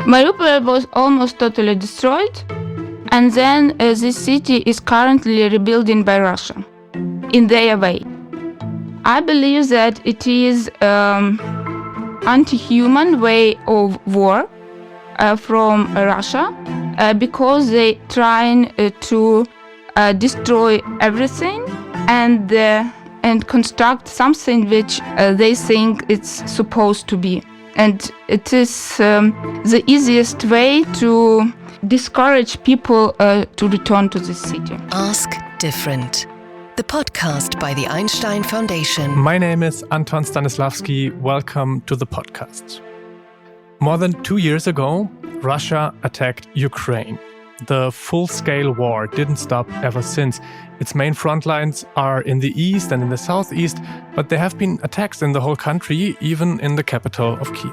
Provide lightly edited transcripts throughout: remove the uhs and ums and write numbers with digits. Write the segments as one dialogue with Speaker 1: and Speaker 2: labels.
Speaker 1: Mariupol was almost totally destroyed, and then this city is currently rebuilding by Russia in their way. I believe that it is anti-human way of war from Russia because they trying to destroy everything and construct something which they think it's supposed to be. And it is the easiest way to discourage people to return to this city.
Speaker 2: Ask Different, the podcast by the Einstein Foundation.
Speaker 3: My name is Anton Stanislavski. Welcome to the podcast. More than 2 years ago, Russia attacked Ukraine. The full-scale war didn't stop ever since. Its main front lines are in the east and in the southeast, but there have been attacks in the whole country, even in the capital of Kiev.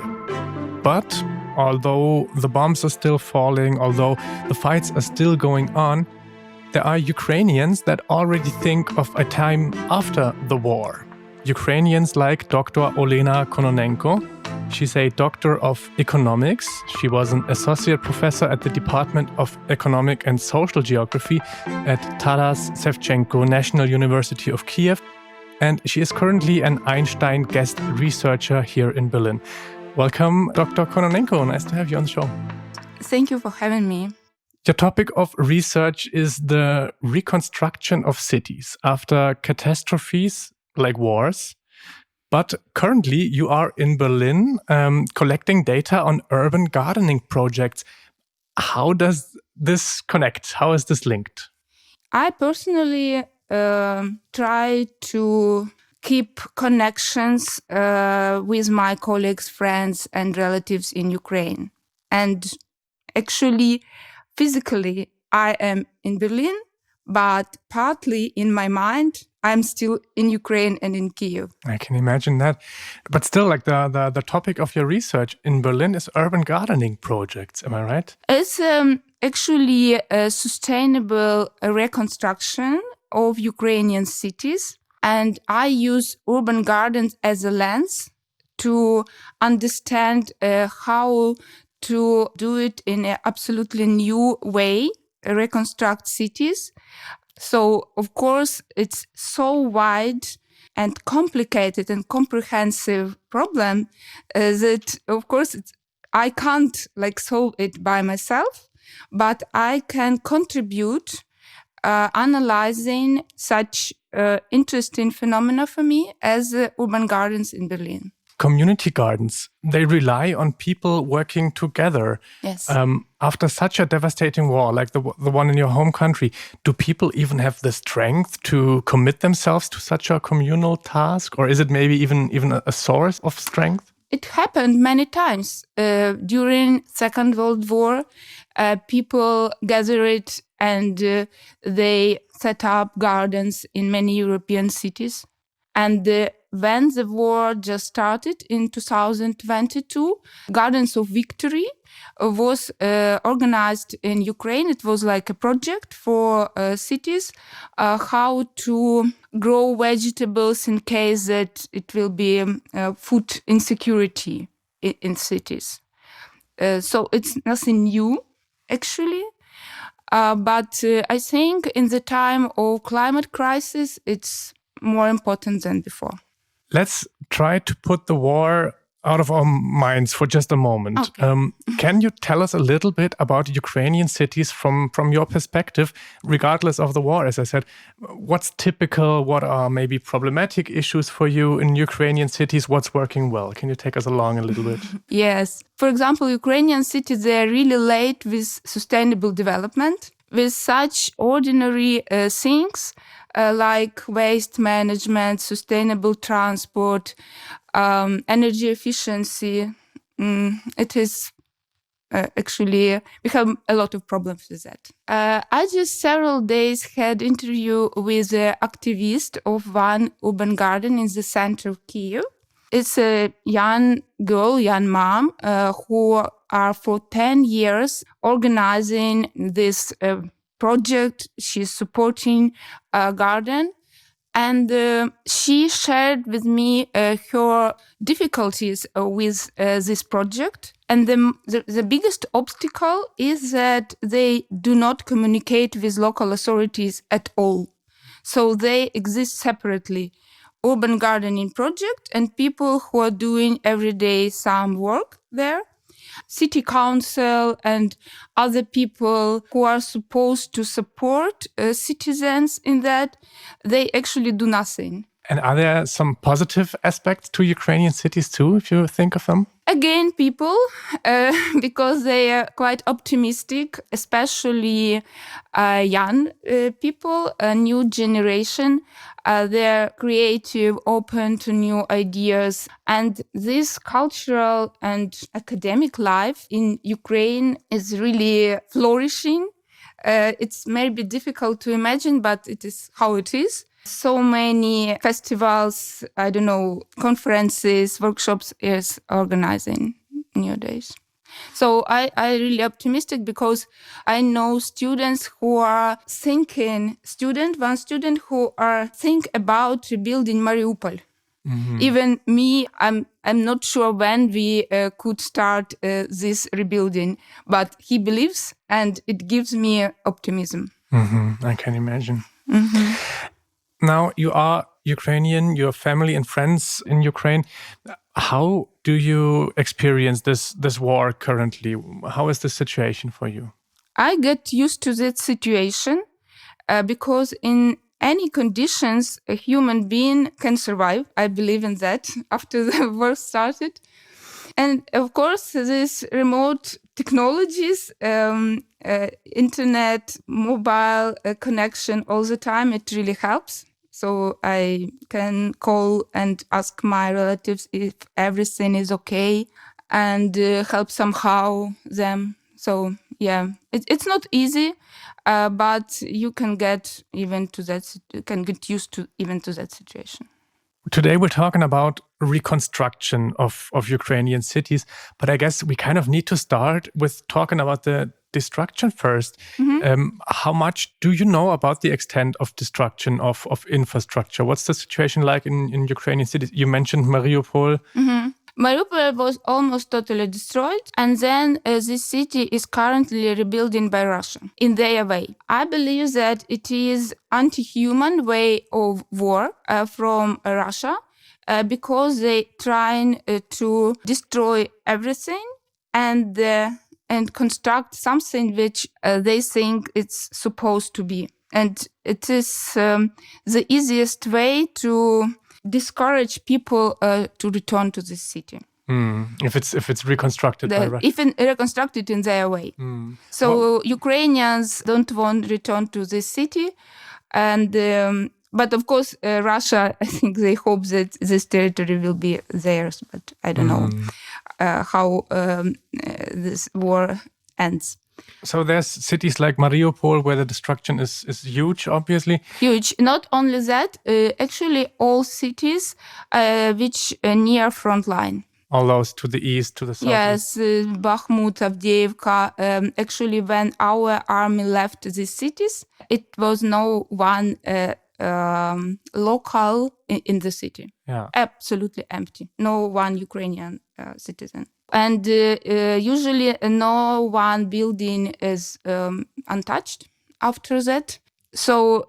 Speaker 3: But although the bombs are still falling, although the fights are still going on, there are Ukrainians that already think of a time after the war. Ukrainians like Dr. Olena Kononenko. She's a doctor of economics. She was an associate professor at the Department of Economic and Social Geography at Taras Shevchenko National University of Kiev. And she is currently an Einstein guest researcher here in Berlin. Welcome, Dr. Kononenko. Nice to have you on the show.
Speaker 1: Thank you for having me.
Speaker 3: Your topic of research is the reconstruction of cities after catastrophes like wars. But currently you are in Berlin collecting data on urban gardening projects. How does this connect? How is this linked?
Speaker 1: I personally try to keep connections with my colleagues, friends, and relatives in Ukraine. And actually, physically, I am in Berlin, but partly in my mind, I'm still in Ukraine and in Kiev.
Speaker 3: I can imagine that. But still, like the topic of your research in Berlin is urban gardening projects. Am I right?
Speaker 1: It's actually a sustainable reconstruction of Ukrainian cities. And I use urban gardens as a lens to understand how to do it in an absolutely new way, reconstruct cities. So, of course, it's so wide and complicated and comprehensive problem that, of course, I can't solve it by myself, but I can contribute analyzing such interesting phenomena for me as urban gardens in Berlin.
Speaker 3: Community gardens, they rely on people working together.
Speaker 1: Yes.
Speaker 3: After such a devastating war, like the one in your home country, do people even have the strength to commit themselves to such a communal task? Or is it maybe even a source of strength?
Speaker 1: It happened many times. During Second World War, people gathered and they set up gardens in many European cities. And when the war just started in 2022, Gardens of Victory was organized in Ukraine. It was like a project for cities, how to grow vegetables in case that it will be food insecurity in cities. So it's nothing new, actually. But I think in the time of climate crisis, it's more important than before.
Speaker 3: Let's try to put the war out of our minds for just a moment.
Speaker 1: Okay.
Speaker 3: Can you tell us a little bit about Ukrainian cities from your perspective, regardless of the war? As I said, what's typical? What are maybe problematic issues for you in Ukrainian cities? What's working well? Can you take us along a little bit?
Speaker 1: Yes. For example, Ukrainian cities, they are really late with sustainable development, with such ordinary things like waste management, sustainable transport, energy efficiency. It is actually, we have a lot of problems with that. I just several days had interview with an activist of one urban garden in the center of Kiev. It's a young girl, young mom, who are for 10 years organizing this project. She's supporting a garden And she shared with me her difficulties with this project. And the biggest obstacle is that they do not communicate with local authorities at all. So they exist separately. Urban gardening project and people who are doing every day some work there. City council and other people who are supposed to support citizens in that, they actually do nothing.
Speaker 3: And are there some positive aspects to Ukrainian cities too, if you think of them?
Speaker 1: Again, people, because they are quite optimistic, especially young people, a new generation. They're creative, open to new ideas. And this cultural and academic life in Ukraine is really flourishing. It's maybe difficult to imagine, but it is how it is. So many festivals, conferences, workshops is organizing nowadays. So I really optimistic because I know students who are one student who are think about rebuilding Mariupol. Mm-hmm. Even me, I'm not sure when we could start this rebuilding, but he believes and it gives me optimism.
Speaker 3: Mm-hmm. I can imagine.
Speaker 1: Mm-hmm.
Speaker 3: Now, you are Ukrainian, your family and friends in Ukraine. How do you experience this war currently? How is the situation for you?
Speaker 1: I get used to that situation because in any conditions, a human being can survive. I believe in that after the war started. And of course, these remote technologies, internet, mobile connection all the time, it really helps. So I can call and ask my relatives if everything is okay and help somehow them. So yeah, it's not easy, but you can get used to even to that situation.
Speaker 3: Today we're talking about reconstruction of Ukrainian cities, but I guess we kind of need to start with talking about the destruction first. Mm-hmm. How much do you know about the extent of destruction of infrastructure? What's the situation like in Ukrainian cities? You mentioned Mariupol.
Speaker 1: Mm-hmm. Mariupol was almost totally destroyed, and then this city is currently rebuilding by Russia in their way. I believe that it is anti-human way of war from Russia because they trying to destroy everything and construct something which they think it's supposed to be. And it is the easiest way to discourage people to return to this city.
Speaker 3: If it's reconstructed by Russia.
Speaker 1: Even reconstructed in their way. So Ukrainians don't want to return to this city. And but of course, Russia, I think they hope that this territory will be theirs. But I don't know how this war ends.
Speaker 3: So there's cities like Mariupol where the destruction is huge, obviously.
Speaker 1: Huge. Not only that, actually all cities which near front line.
Speaker 3: All those to the east, to the south.
Speaker 1: Yes, Bakhmut, Avdiivka. Actually, when our army left these cities, it was no one local in the city.
Speaker 3: Yeah.
Speaker 1: Absolutely empty. No one Ukrainian citizen. And usually no one building is untouched after that. So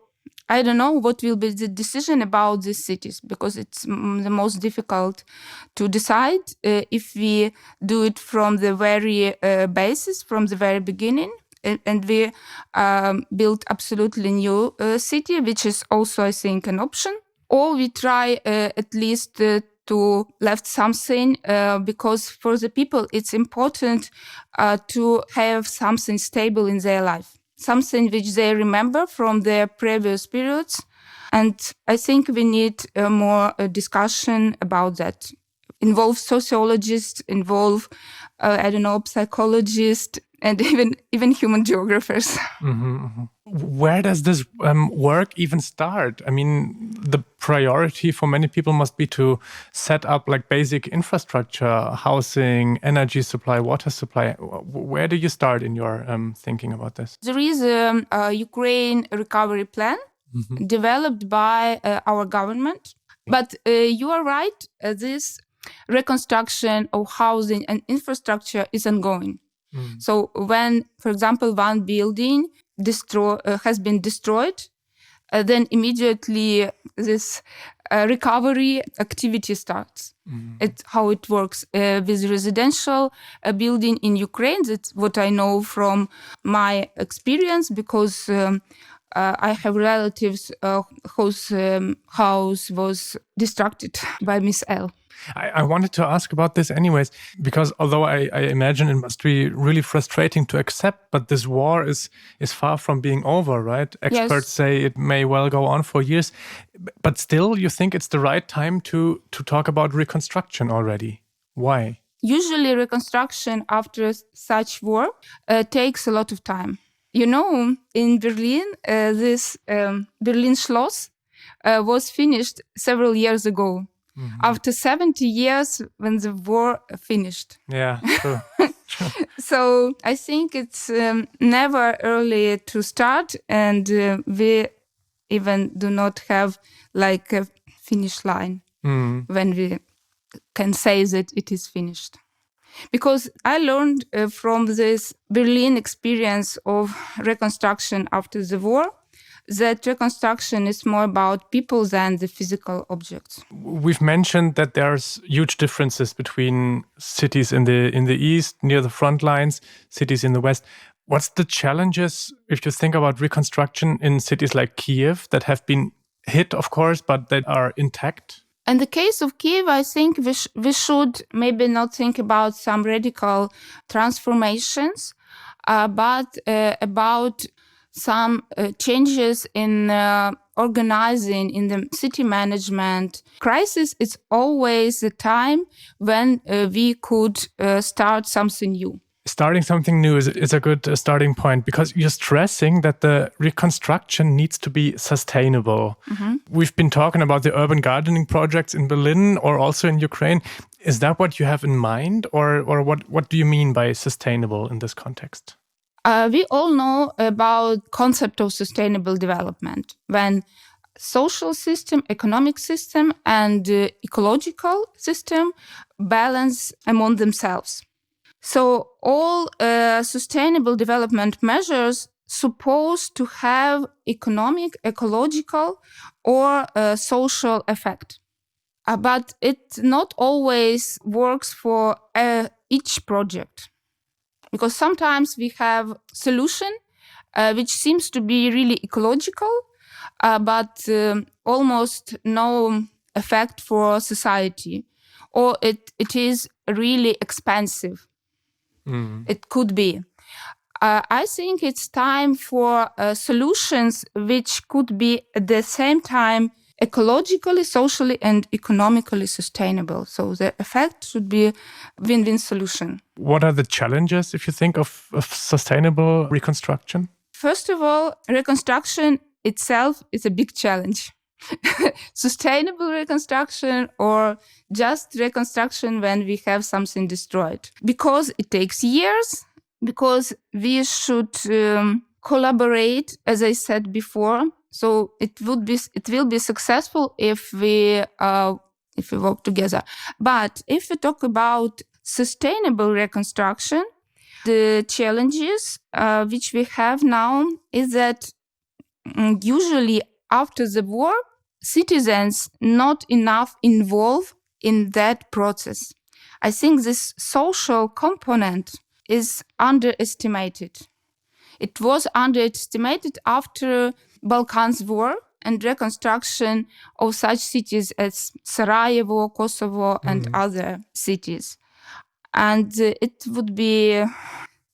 Speaker 1: I don't know what will be the decision about these cities because it's the most difficult to decide if we do it from the very basis, from the very beginning. And we build absolutely new city, which is also, I think, an option. Or we try at least to left something because for the people it's important to have something stable in their life, something which they remember from their previous periods. And I think we need more discussion about that. Involve sociologists, psychologists, and even human geographers.
Speaker 3: Mm-hmm, mm-hmm. Where does this work even start? I mean, the priority for many people must be to set up like basic infrastructure, housing, energy supply, water supply. Where do you start in your thinking about this?
Speaker 1: There is a Ukraine recovery plan developed by our government. But you are right, this reconstruction of housing and infrastructure is ongoing. So when, for example, one building has been destroyed, then immediately this recovery activity starts. It's how it works with residential building in Ukraine. That's what I know from my experience, because I have relatives whose house was destructed by missile.
Speaker 3: I wanted to ask about this anyways, because although I imagine it must be really frustrating to accept, but this war is far from being over, right? Experts say it may well go on for years, but still you think it's the right time to talk about reconstruction already. Why?
Speaker 1: Usually reconstruction after such war takes a lot of time. You know, in Berlin, this Berlin Schloss was finished several years ago. After 70 years when the war finished.
Speaker 3: Yeah, true.
Speaker 1: So I think it's never early to start, and we even do not have like a finish line when we can say that it is finished. Because I learned from this Berlin experience of reconstruction after the war that reconstruction is more about people than the physical objects.
Speaker 3: We've mentioned that there's huge differences between cities in the east, near the front lines, cities in the west. What's the challenges if you think about reconstruction in cities like Kiev that have been hit, of course, but that are intact?
Speaker 1: In the case of Kiev, I think we should maybe not think about some radical transformations, but about some changes in organizing, in the city management. Crisis is always the time when we could start something new.
Speaker 3: Starting something new is a good starting point, because you're stressing that the reconstruction needs to be sustainable. We've been talking about the urban gardening projects in Berlin or also in Ukraine. Is that what you have in mind, or what do you mean by sustainable in this context?
Speaker 1: We all know about concept of sustainable development, when social system, economic system, and ecological system balance among themselves. So all sustainable development measures supposed to have economic, ecological, or social effect. But it not always works for each project. Because sometimes we have solution which seems to be really ecological, but almost no effect for society, or it is really expensive. It could be. I think it's time for solutions which could be at the same time ecologically, socially, and economically sustainable. So the effect should be win-win solution.
Speaker 3: What are the challenges if you think of sustainable reconstruction?
Speaker 1: First of all, reconstruction itself is a big challenge. Sustainable reconstruction or just reconstruction when we have something destroyed. Because it takes years, because we should collaborate, as I said before. So it will be successful if we work together. But if we talk about sustainable reconstruction, the challenges which we have now is that usually after the war, citizens not enough involved in that process. I think this social component is underestimated. It was underestimated after Balkans War and reconstruction of such cities as Sarajevo, Kosovo, and other cities. And it would be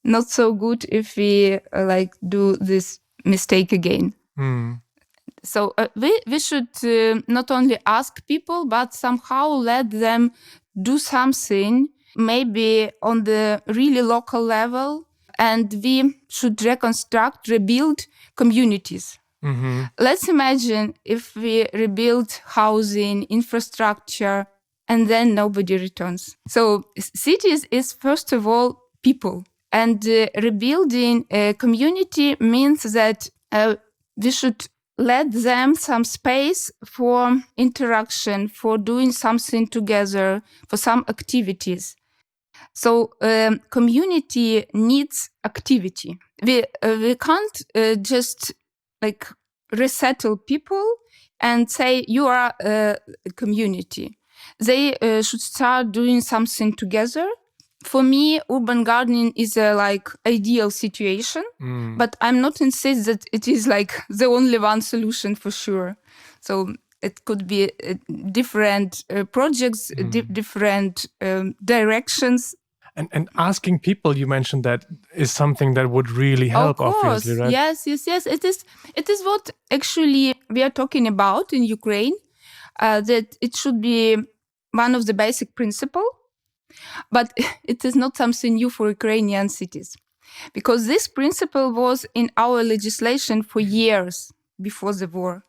Speaker 1: not so good if we do this mistake again. So we should not only ask people, but somehow let them do something, maybe on the really local level, and we should rebuild communities. Let's imagine if we rebuild housing, infrastructure, and then nobody returns. So cities is first of all people, and rebuilding a community means that we should let them some space for interaction, for doing something together, for some activities. So community needs activity. We can't just like resettle people and say you are a community. They should start doing something together. For me, urban gardening is a ideal situation, but I'm not insist that it is the only one solution for sure. So it could be different projects, different directions.
Speaker 3: And asking people, you mentioned, that is something that would really help,
Speaker 1: of course.
Speaker 3: Obviously, right?
Speaker 1: Yes. It is what actually we are talking about in Ukraine, that it should be one of the basic principles. But it is not something new for Ukrainian cities, because this principle was in our legislation for years before the war.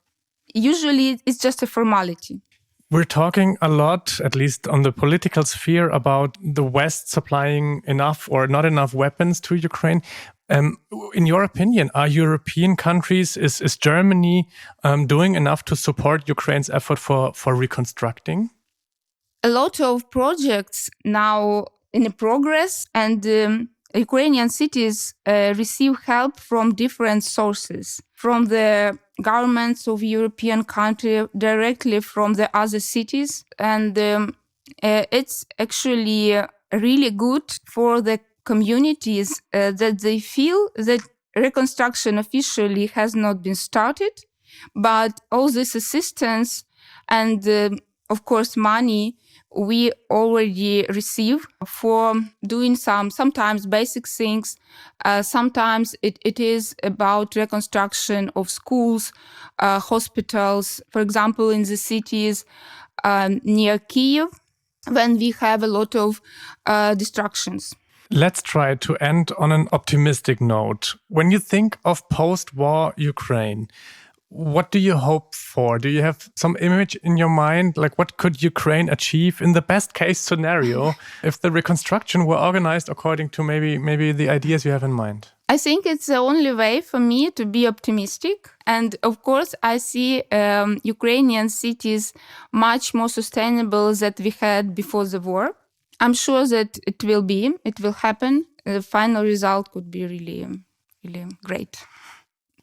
Speaker 1: Usually it's just a formality.
Speaker 3: We're talking a lot, at least on the political sphere, about the West supplying enough or not enough weapons to Ukraine. In your opinion, are European countries, is Germany doing enough to support Ukraine's effort for reconstructing?
Speaker 1: A lot of projects now in progress, and Ukrainian cities receive help from different sources, from the governments of European countries, directly from the other cities. And it's actually really good for the communities that they feel that reconstruction officially has not been started, but all this assistance and, of course, money we already receive for doing sometimes basic things. Sometimes it is about reconstruction of schools, hospitals, for example, in the cities near Kyiv, when we have a lot of destructions.
Speaker 3: Let's try to end on an optimistic note. When you think of post-war Ukraine, what do you hope for? Do you have some image in your mind? Like, what could Ukraine achieve in the best case scenario if the reconstruction were organized according to maybe the ideas you have in mind?
Speaker 1: I think it's the only way for me to be optimistic. And of course, I see Ukrainian cities much more sustainable than we had before the war. I'm sure that it will happen. The final result could be really, really great.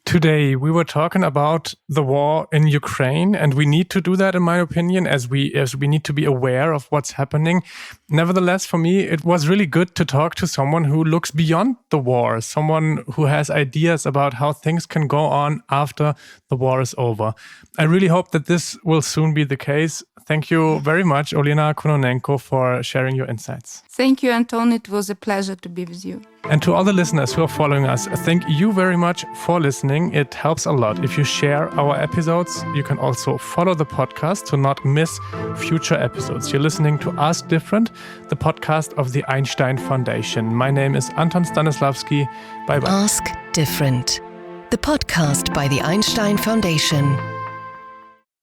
Speaker 3: Today, we were talking about the war in Ukraine, and we need to do that, in my opinion, as we need to be aware of what's happening. Nevertheless, for me, it was really good to talk to someone who looks beyond the war, someone who has ideas about how things can go on after the war is over. I really hope that this will soon be the case. Thank you very much, Olena Kononenko, for sharing your insights.
Speaker 1: Thank you, Anton. It was a pleasure to be with you.
Speaker 3: And to all the listeners who are following us, thank you very much for listening. It helps a lot if you share our episodes. You can also follow the podcast to not miss future episodes. You're listening to Ask Different, the podcast of the Einstein Foundation. My name is Anton Stanislavski. Bye-bye.
Speaker 2: Ask Different, the podcast by the Einstein Foundation.